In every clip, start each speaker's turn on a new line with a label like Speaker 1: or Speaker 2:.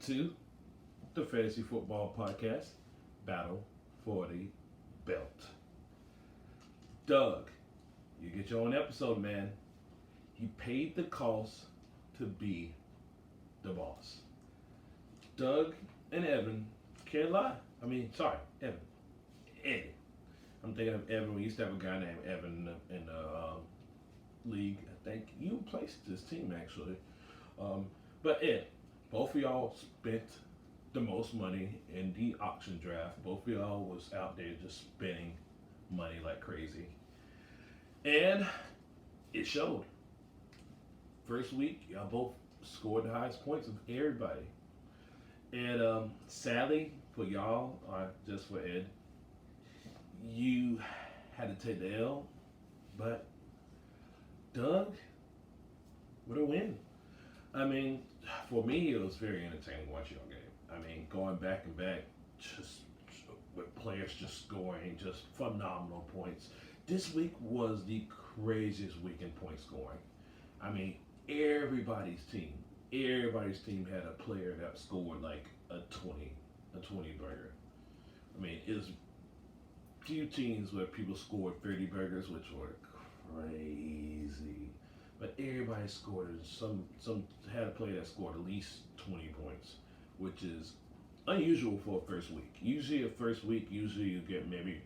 Speaker 1: to the Fantasy Football Podcast, Battle for the Belt. Doug, you get your own episode, man. He paid the cost to be the boss. Doug and Evan can't lie. Evan. Eddie. I'm thinking of Evan. We used to have a guy named Evan in the league. I think you placed this team, actually. But Ed, both of y'all spent the most money in the auction draft. Both of y'all was out there just spending money like crazy. And it showed. First week, y'all both scored the highest points of everybody. And sadly for y'all, or just for Ed, you had to take the L. But Doug, with a win. I mean, for me, it was very entertaining watching your game. I mean, going back and back, just with players just scoring just phenomenal points. This week was the craziest week in point scoring. I mean, everybody's team had a player that scored like a 20 burger. I mean, it was few teams where people scored 30 burgers, which were crazy. But everybody scored. Some had a player that scored at least 20 points, which is unusual for a first week. Usually, a first week, you get maybe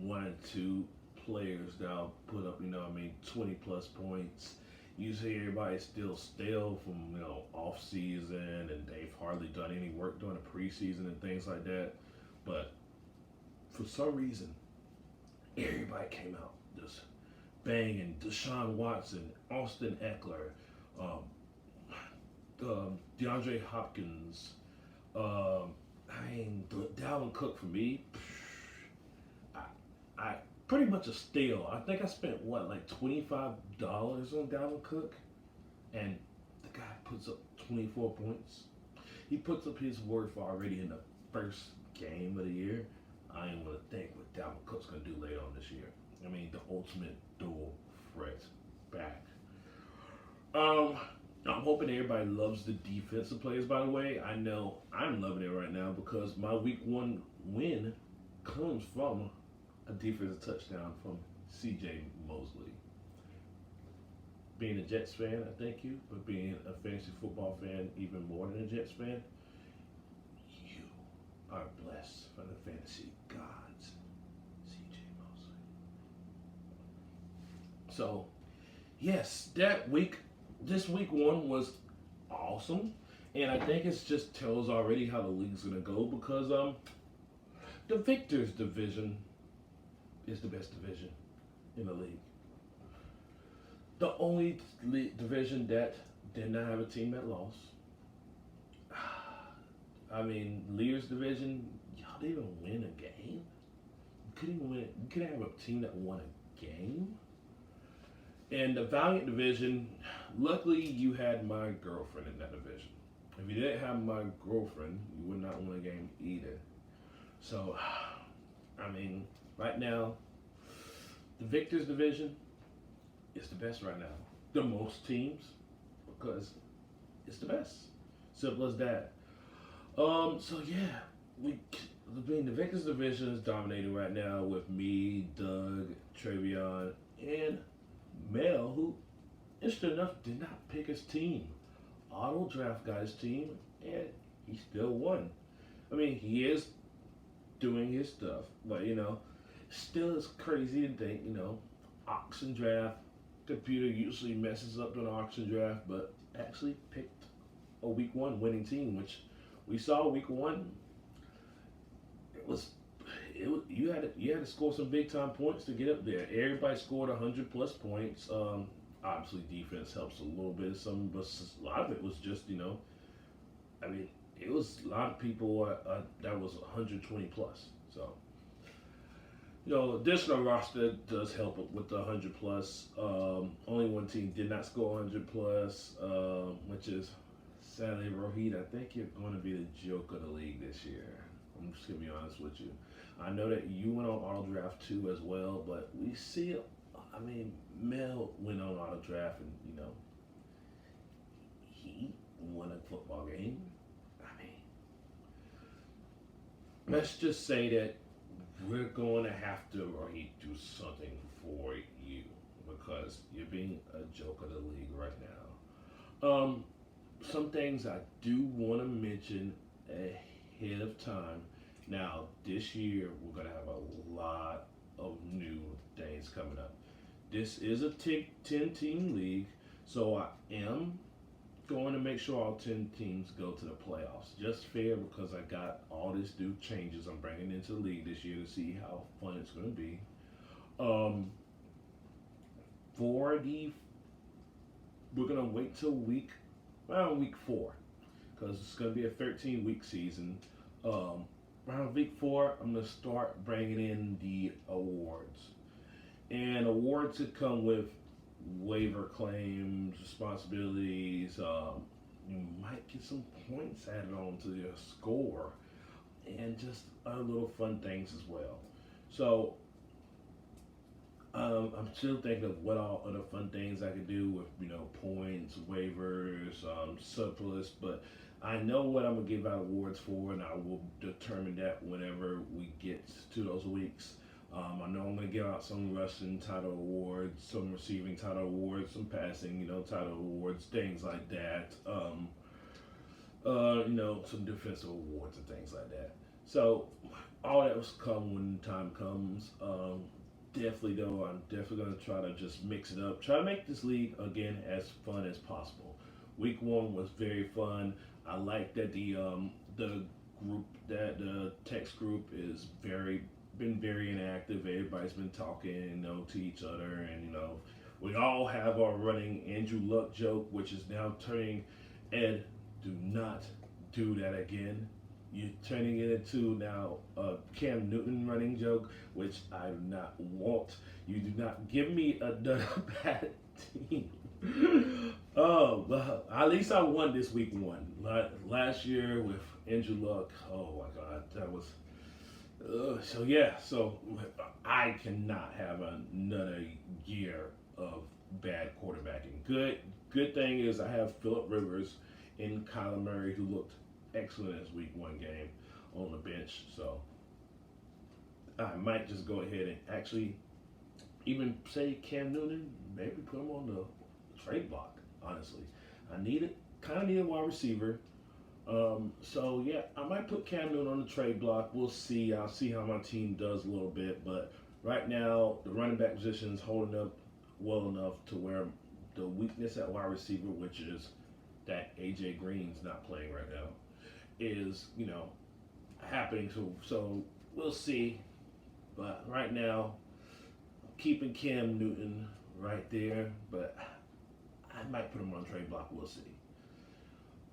Speaker 1: one or two players that'll put up, 20 plus points. Usually, everybody's still stale from off season, and they've hardly done any work during the preseason and things like that. But for some reason, everybody came out just banging. Deshaun Watson, Austin Eckler, DeAndre Hopkins, Dalvin Cook for me. I pretty much a steal. I think I spent like $25 on Dalvin Cook, and the guy puts up 24 points. He puts up his worth already in the first game of the year. I ain't want to think what Dalvin Cook's gonna do later on this year. I mean, the ultimate dual threat back. I'm hoping everybody loves the defensive players. By the way, I know I'm loving it right now because my week one win comes from a defensive touchdown from C.J. Mosley. Being a Jets fan, I thank you, but being a fantasy football fan, even more than a Jets fan, you are blessed by the fantasy gods, C.J. Mosley. So, yes, this week one was awesome, and I think it just tells already how the league's gonna go because the Victors division is the best division in the league. The only division that did not have a team that lost. I mean, Lear's division, y'all didn't even win a game. You couldn't even win. You couldn't have a team that won a game. And the Valiant division, luckily you had my girlfriend in that division. If you didn't have my girlfriend, you would not win a game either. So, I mean, right now, the Victors division is the best right now. The most teams, because it's the best. Simple as that. So yeah, the Victors division is dominating right now with me, Doug, Travion, and Mel, who, interesting enough, did not pick his team. Auto draft got his team, and he still won. I mean, he is doing his stuff, but still it's crazy to think, auction draft. Computer usually messes up during the auction draft, but actually picked a week one winning team, which we saw week one. You had to score some big time points to get up there. Everybody scored 100 plus points. Obviously defense helps a little bit. But a lot of it was just it was a lot of people that was 120 plus. So additional roster does help with the 100 plus. Only one team did not score 100 plus, which is sadly Rohit. I think you're going to be the joke of the league this year. I'm just going to be honest with you. I know that you went on auto draft too as well, but we see it. I mean, Mel went on auto draft and he won a football game. let's just say that we're going to have to really do something for you because you're being a joke of the league right now. Some things I do want to mention ahead of time. Now, this year we're going to have a lot of new things coming up. This is a 10 team league, so I am going to make sure all 10 teams go to the playoffs. Just fair because I got all these new changes I'm bringing into the league this year to see how fun it's going to be. Um, for the, we're going to wait till around week 4 because it's going to be a 13-week season. Around week 4, I'm going to start bringing in the awards. And awards that come with waiver claims, responsibilities. You might get some points added on to your score, and just other little fun things as well. So I'm still thinking of what all other fun things I could do with points, waivers, surplus, but I know what I'm gonna give out awards for, and I will determine that whenever we get to those weeks. I know I'm going to give out some rushing title awards, some receiving title awards, some passing, title awards, things like that. Some defensive awards and things like that. So all that will come when time comes. Definitely though, I'm definitely going to try to just mix it up. Try to make this league again as fun as possible. Week 1 was very fun. I like that the text group is been very inactive. Everybody's been talking, to each other, and we all have our running Andrew Luck joke, which is now turning. Ed, do not do that again. You're turning it into now a Cam Newton running joke, which I do not want. You do not give me another bad team. Oh, well, at least I won this week 1. Last year with Andrew Luck, oh my God, that was. So I cannot have another year of bad quarterbacking. Good thing is I have Philip Rivers and Kyler Murray, who looked excellent as week 1 game on the bench. So I might just go ahead and actually even say Cam Newton, maybe put him on the trade block. Honestly, kind of need a wide receiver. So yeah, I might put Cam Newton on the trade block. We'll see. I'll see how my team does a little bit, but right now the running back position is holding up well enough to where the weakness at wide receiver, which is that AJ Green's not playing right now, is happening. So we'll see. But right now, keeping Cam Newton right there, but I might put him on trade block. We'll see.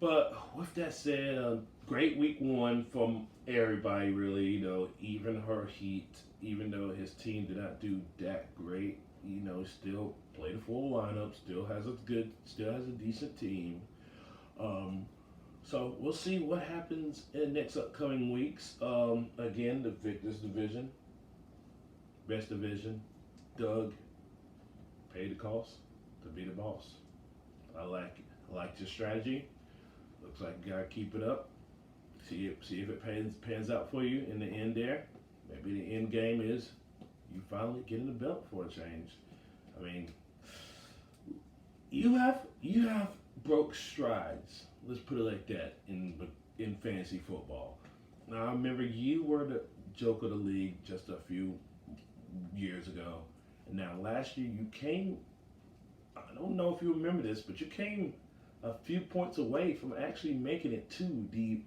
Speaker 1: But with that said, great week 1 from everybody, really. Even her Heat, even though his team did not do that great, still played a full lineup, still has a decent team. So we'll see what happens in next upcoming weeks. Again, this division, best division, Doug, pay the cost to be the boss. I like it. I like your strategy. Looks like you gotta keep it up. See if it pans out for you in the end there. Maybe the end game is you finally getting the belt for a change. I mean, you have broke strides. Let's put it like that in fantasy football. Now I remember you were the joke of the league just a few years ago, and now last year you came. I don't know if you remember this, but you came a few points away from actually making it to the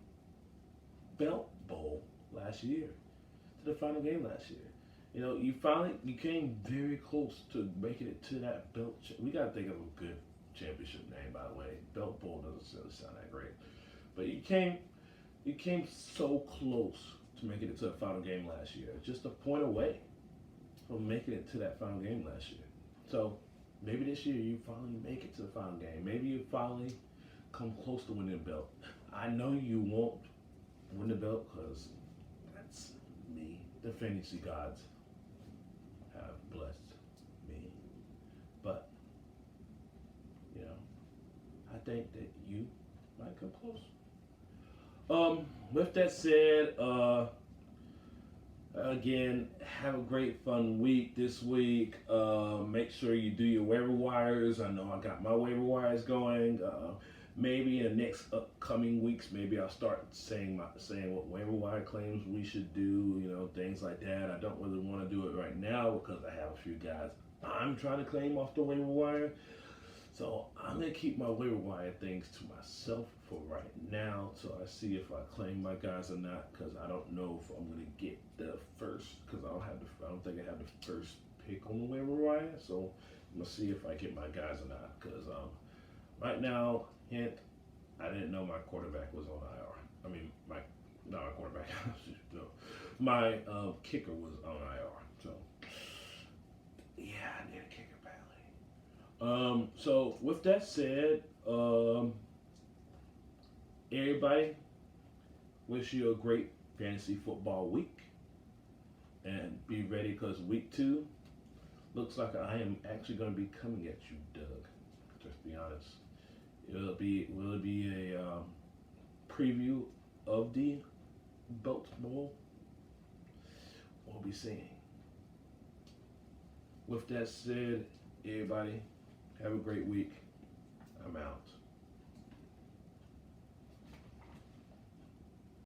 Speaker 1: Belt Bowl last year, to the final game last year. You came very close to making it to that belt. We got to think of a good championship name, by the way. Belt Bowl doesn't really sound that great, but you came so close to making it to the final game last year, just a point away from making it to that final game last year. So maybe this year you finally make it to the final game. Maybe you finally come close to winning the belt. I know you won't win the belt because that's me. The fantasy gods have blessed me. But, I think that you might come close. With that said, Again, have a great fun week this week. Make sure you do your waiver wires. I know I got my waiver wires going. Maybe in the next upcoming weeks, maybe I'll start saying what waiver wire claims we should do. Things like that. I don't really want to do it right now because I have a few guys I'm trying to claim off the waiver wire. So I'm gonna keep my waiver wire things to myself for right now, so I see if I claim my guys or not. Because I don't know if I'm gonna get the first. Because I don't think I have the first pick on the waiver wire. So I'm gonna see if I get my guys or not. Because right now, hint, I didn't know my quarterback was on IR. I mean, not my quarterback. No, my kicker was on IR. So yeah, I need a kicker badly. So with that said, everybody, wish you a great fantasy football week, and be ready because week 2 looks like I am actually going to be coming at you, Doug. Just be honest. Will it be a preview of the Belt Bowl? We'll be seeing. With that said, everybody, have a great week. I'm out.